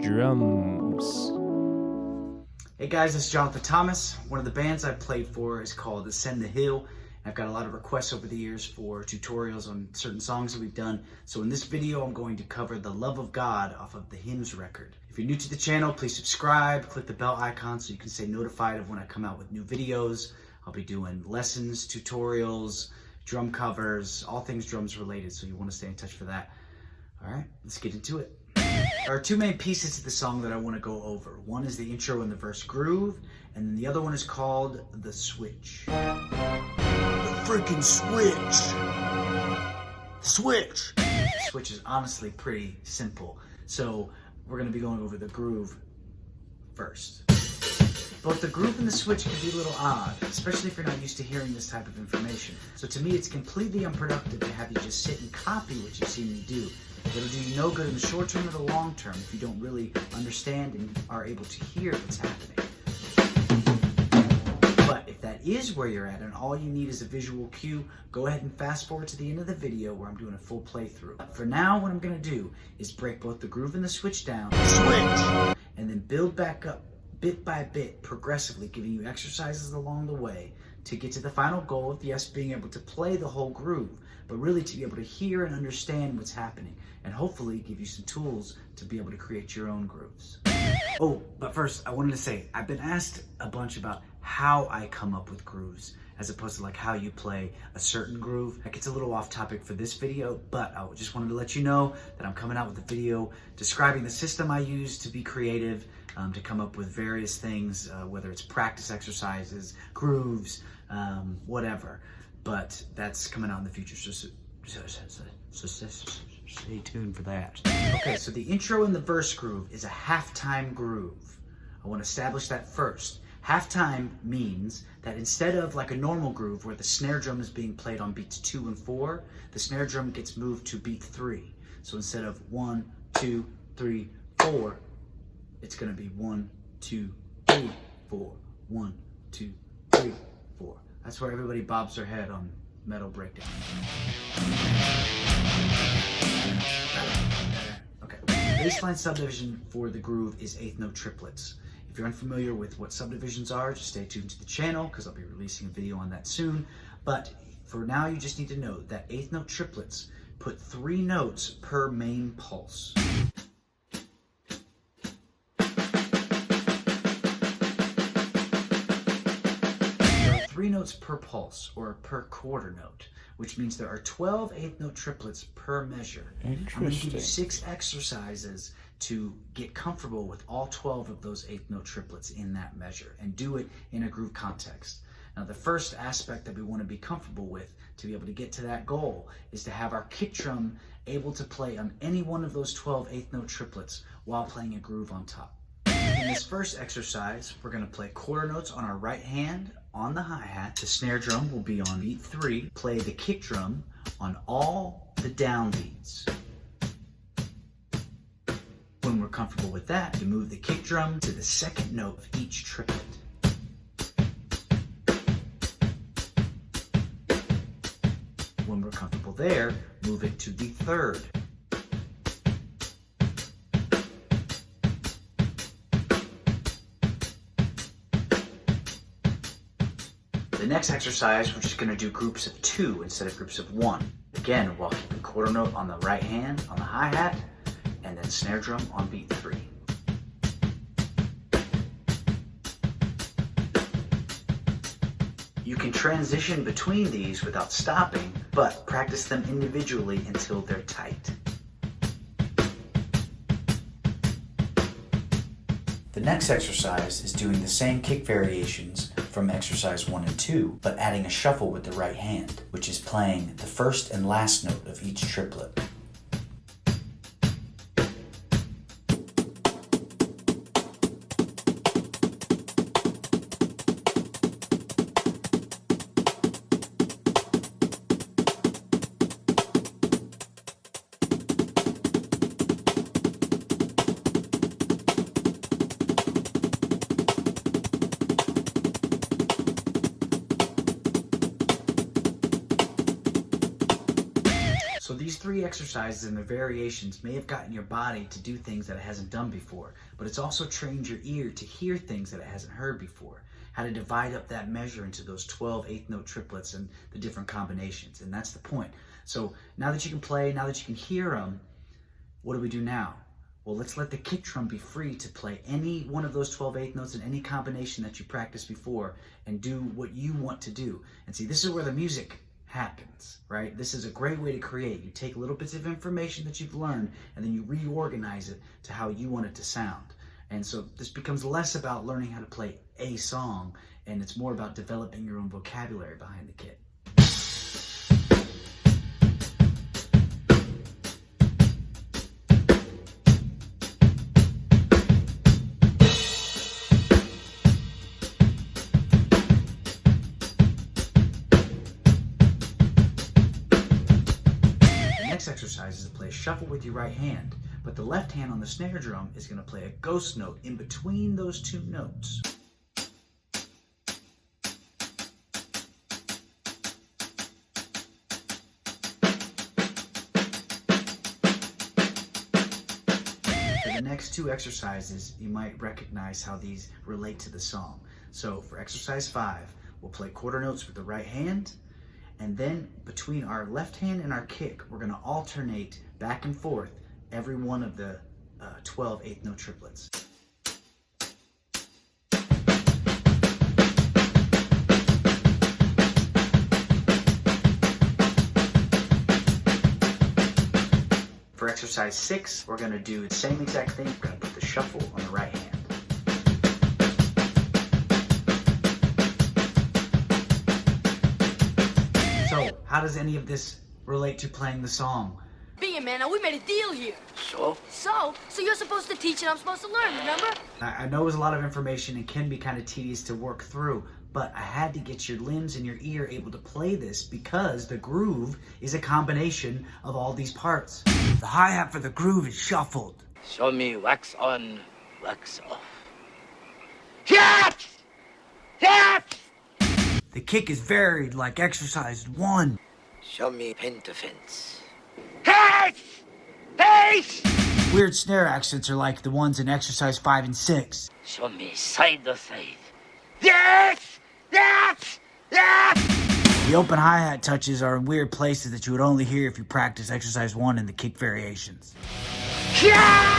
drums. Hey guys, it's Jonathan Thomas. One of the bands I played for is called Ascend the Hill. I've got a lot of requests over the years for tutorials on certain songs that we've done. So in this video, I'm going to cover The Love of God off of the Hymns record. If you're new to the channel, please subscribe, click the bell icon so you can stay notified of when I come out with new videos. I'll be doing lessons, tutorials, drum covers, all things drums related, so you want to stay in touch for that. All right, let's get into it. There are two main pieces to the song that I want to go over. One is the intro and the verse groove, and then the other one is called the switch. The freaking switch! Switch! The switch is honestly pretty simple. So we're going to be going over the groove first. Both the groove and the switch can be a little odd, especially if you're not used to hearing this type of information. So to me, it's completely unproductive to have you just sit and copy what you've seen me do. It'll do you no good in the short term or the long term if you don't really understand and are able to hear what's happening. But if that is where you're at and all you need is a visual cue, go ahead and fast forward to the end of the video where I'm doing a full playthrough. For now, what I'm going to do is break both the groove and the switch down, switch, and then build back up bit by bit, progressively, giving you exercises along the way to get to the final goal of, yes, being able to play the whole groove, but really to be able to hear and understand what's happening, and hopefully give you some tools to be able to create your own grooves. Oh, but first, I wanted to say, I've been asked a bunch about how I come up with grooves, as opposed to like how you play a certain groove. That gets a little off topic for this video, but I just wanted to let you know that I'm coming out with a video describing the system I use to be creative, to come up with various things, whether it's practice exercises, grooves, whatever. But that's coming out in the future, so stay tuned for that. Okay, so the intro and the verse groove is a halftime groove. I want to establish that first. Halftime means that instead of like a normal groove where the snare drum is being played on beats 2 and 4, the snare drum gets moved to beat 3. So instead of 1, 2, 3, 4, it's going to be 1, 2, 3, 4, 1, 2, 3, 4. That's where everybody bobs their head on metal breakdown. Okay. Baseline subdivision for the groove is eighth note triplets. If you're unfamiliar with what subdivisions are, just stay tuned to the channel because I'll be releasing a video on that soon. But for now, you just need to know that eighth note triplets put 3 notes per main pulse. 3 notes per pulse, or per quarter note, which means there are 12 eighth note triplets per measure. I'm going to give you 6 exercises to get comfortable with all 12 of those eighth note triplets in that measure, and do it in a groove context. Now, the first aspect that we want to be comfortable with to be able to get to that goal is to have our kick drum able to play on any one of those 12 eighth note triplets while playing a groove on top. In this first exercise, we're going to play quarter notes on our right hand on the hi-hat. The snare drum will be on beat 3. Play the kick drum on all the down beats. When we're comfortable with that, you move the kick drum to the second note of each triplet. When we're comfortable there, move it to the third. The next exercise, we're just going to do groups of 2 instead of groups of 1. Again, while keeping quarter note on the right hand on the hi-hat, and then snare drum on beat 3. You can transition between these without stopping, but practice them individually until they're tight. The next exercise is doing the same kick variations from exercise 1 and 2, but adding a shuffle with the right hand, which is playing the first and last note of each triplet. three exercises and their variations may have gotten your body to do things that it hasn't done before, but it's also trained your ear to hear things that it hasn't heard before. How to divide up that measure into those 12 eighth note triplets and the different combinations, and that's the point. So now that you can play, now that you can hear them, what do we do now? Well, let's let the kick drum be free to play any one of those 12 eighth notes in any combination that you practiced before and do what you want to do. And see, this is where the music happens, right? This is a great way to create. You take little bits of information that you've learned and then you reorganize it to how you want it to sound. And so this becomes less about learning how to play a song, and it's more about developing your own vocabulary behind the kit. The next exercise is to play shuffle with your right hand, but the left hand on the snare drum is going to play a ghost note in between those two notes. For the next two exercises, you might recognize how these relate to the song. So for exercise 5, we'll play quarter notes with the right hand, and then between our left hand and our kick, we're going to alternate back and forth every one of the 12 eighth note triplets. For exercise 6, we're going to do the same exact thing. We're going to put the shuffle on the right hand. So, how does any of this relate to playing the song? Being man, now we made a deal here. So? So you're supposed to teach and I'm supposed to learn, remember? I know it was a lot of information and can be kind of tedious to work through, but I had to get your limbs and your ear able to play this because the groove is a combination of all these parts. The hi-hat for the groove is shuffled. Show me wax on, wax off. Yes! Yes! The kick is varied like exercise 1. Show me pentafence. Yes! Yes! Weird snare accents are like the ones in exercise 5 and 6. Show me side to side. Yes! Yes! Yes! The open hi-hat touches are in weird places that you would only hear if you practice exercise 1 and the kick variations. Yes!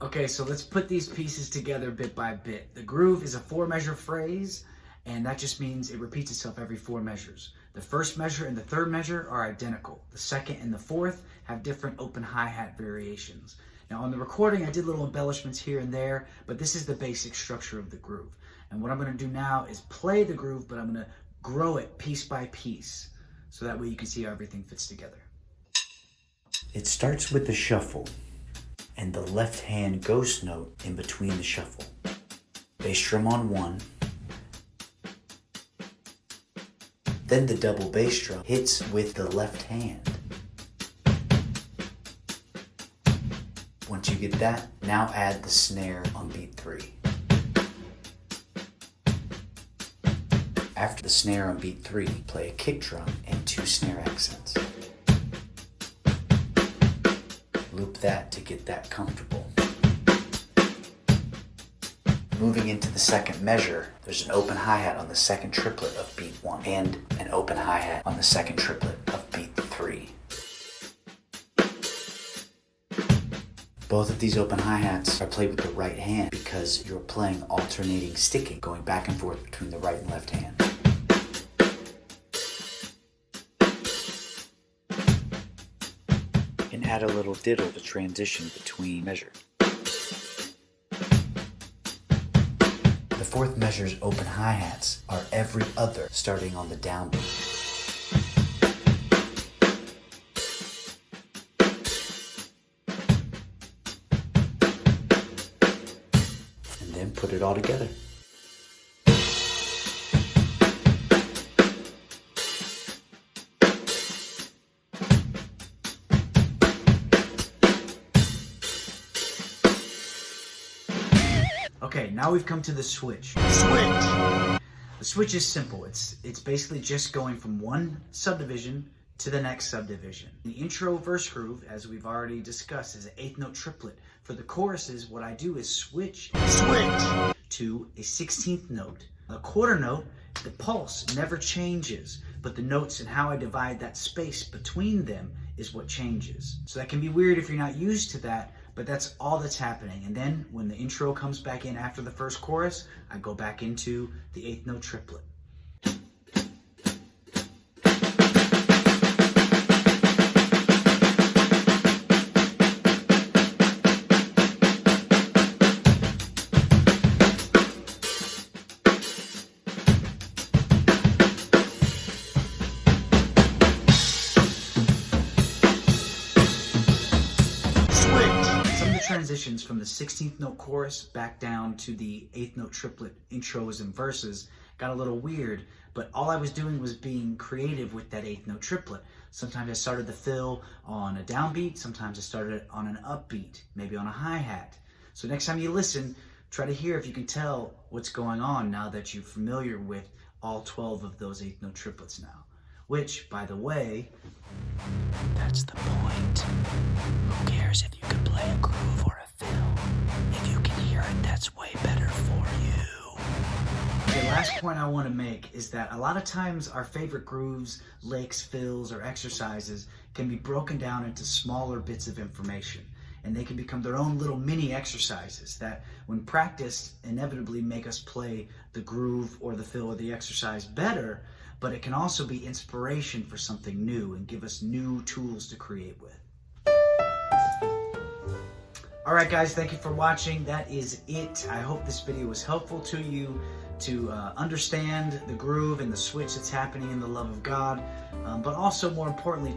Okay, so let's put these pieces together bit by bit. The groove is a 4-measure phrase, and that just means it repeats itself every 4 measures. The first measure and the third measure are identical. The second and the fourth have different open hi-hat variations. Now on the recording, I did little embellishments here and there, but this is the basic structure of the groove. And what I'm gonna do now is play the groove, but I'm gonna grow it piece by piece, so that way you can see how everything fits together. It starts with the shuffle, and the left hand ghost note in between the shuffle. Bass drum on 1. Then the double bass drum hits with the left hand. Once you get that, now add the snare on beat 3. After the snare on beat 3, play a kick drum and 2 snare accents. Loop that to get that comfortable. Moving into the second measure, there's an open hi-hat on the second triplet of beat 1 and an open hi-hat on the second triplet of beat 3. Both of these open hi-hats are played with the right hand because you're playing alternating sticking, going back and forth between the right and left hand. You can add a little diddle to transition between measures. The fourth measure's open hi-hats are every other, starting on the downbeat. And then put it all together. Okay, now we've come to the switch. Switch! The switch is simple. It's basically just going from one subdivision to the next subdivision. The intro verse groove, as we've already discussed, is an 8th note triplet. For the choruses, what I do is switch to a 16th note. The quarter note, the pulse never changes, but the notes and how I divide that space between them is what changes. So that can be weird if you're not used to that, but that's all that's happening. And then when the intro comes back in after the first chorus, I go back into the 8th note triplet. Transitions from the 16th note chorus back down to the 8th note triplet intros and verses got a little weird, but all I was doing was being creative with that 8th note triplet. Sometimes I started the fill on a downbeat, sometimes I started it on an upbeat, maybe on a hi-hat. So next time you listen, try to hear if you can tell what's going on now that you're familiar with all 12 of those 8th note triplets now. Which, by the way, that's the point. Who cares if you can play a groove or a fill? If you can hear it, that's way better for you. The last point I want to make is that a lot of times our favorite grooves, licks, fills, or exercises can be broken down into smaller bits of information. And they can become their own little mini exercises that, when practiced, inevitably make us play the groove or the fill or the exercise better, but it can also be inspiration for something new and give us new tools to create with. Alright guys, thank you for watching. That is it. I hope this video was helpful to you to understand the groove and the switch that's happening in the love of God, but also more importantly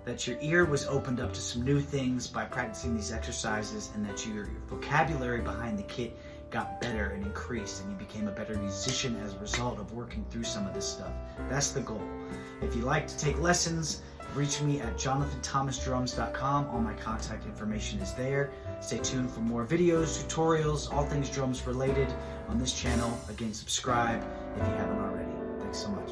that your ear was opened up to some new things by practicing these exercises, and that your vocabulary behind the kit got better and increased, and you became a better musician as a result of working through some of this stuff. That's the goal. If you'd like to take lessons, reach me at jonathanthomasdrums.com. All my contact information is there. Stay tuned for more videos, tutorials, all things drums related on this channel. Again, subscribe if you haven't already. Thanks so much.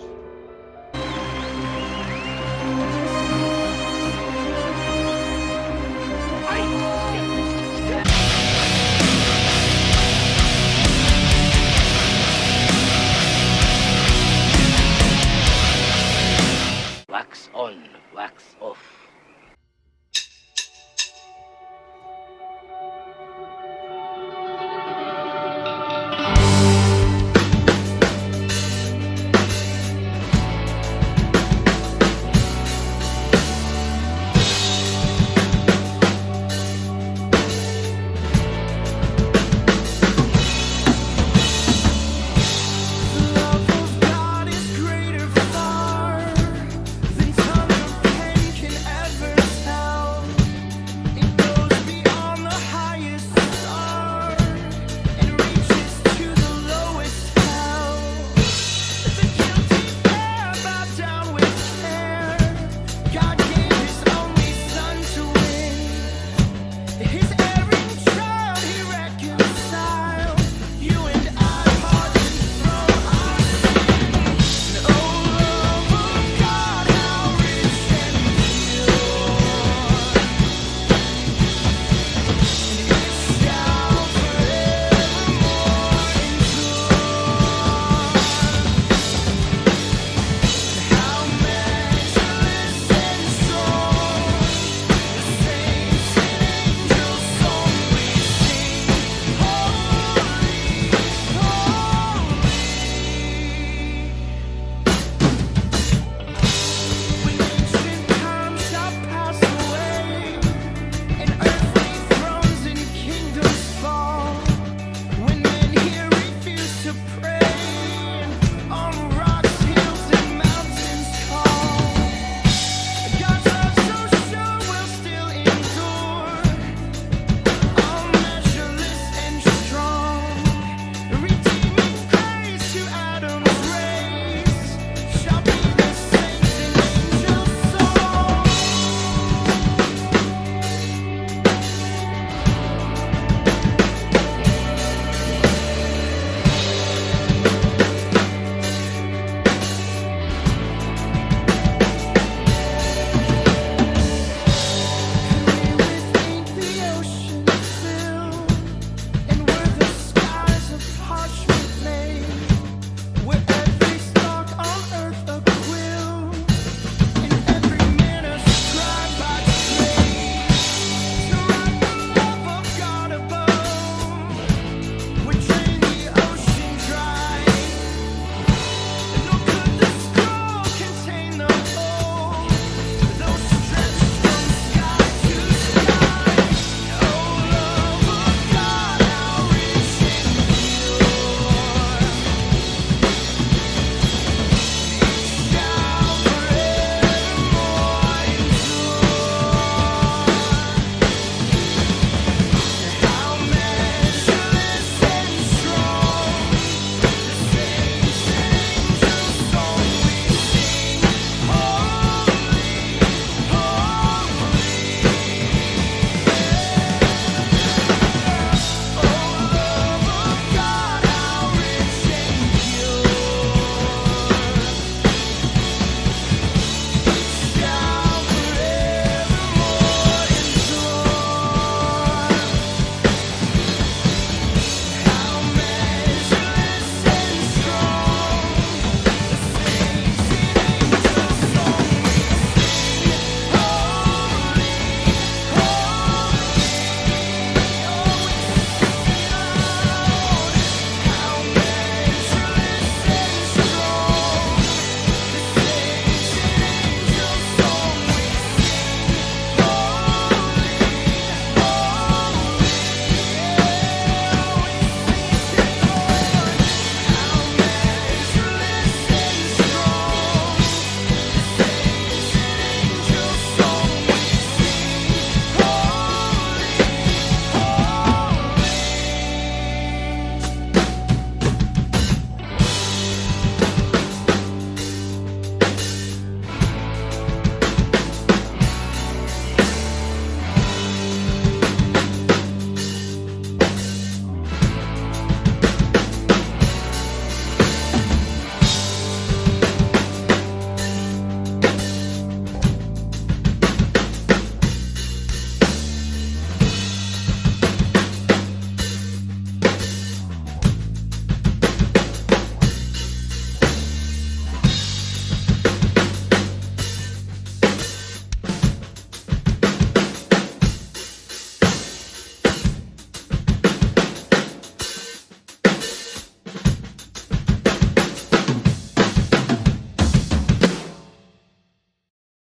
Wax on, wax off.